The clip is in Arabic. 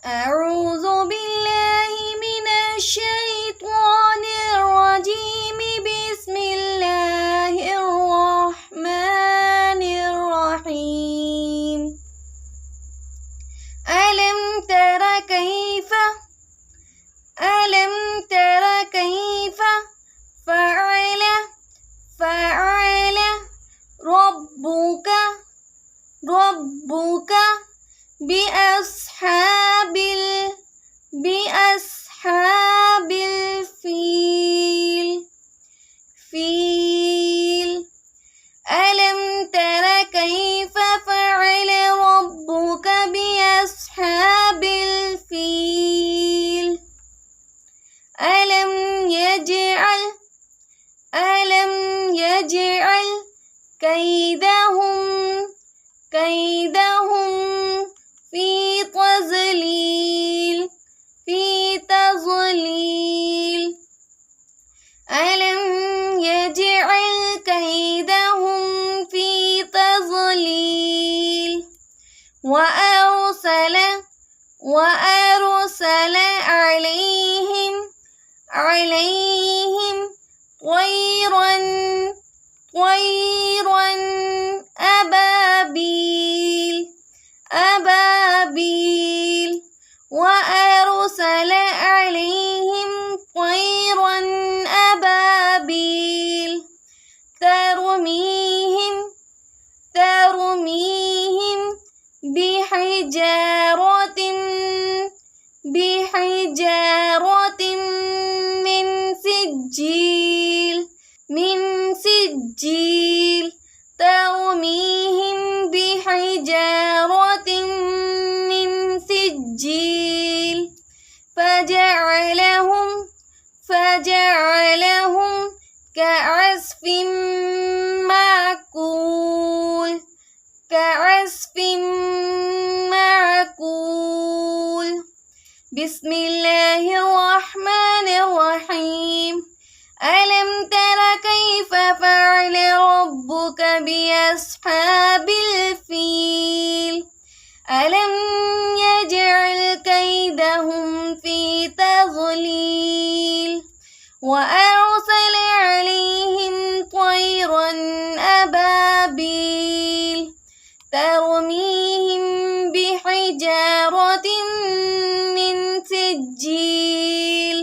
أعوذ بالله من الشيطان الرجيم. بسم الله الرحمن الرحيم. ألم تر كيف فعل ربك بأصحاب الفيل. ألم تر كيف فعل ربك بأصحاب الفيل. ألم يجعل كيدهم في تضليل. ألم يجعل كيدهم في تضليل. وأرسل عليهم طيرا أبابيل. وأرسل عليهم طيرا أبابيل ترميهم بحجارة من سجيل. ترميهم بحجارة من سجيل فجعلهم كعصف معقول. بسم الله الرحمن الرحيم. ألم تر كيف فعل ربك بأصحاب الفيل. ألم يجعل كيدهم في تضليل. وأرسل عليهم طيرا أبابيل ترميهم بحجارة من سجيل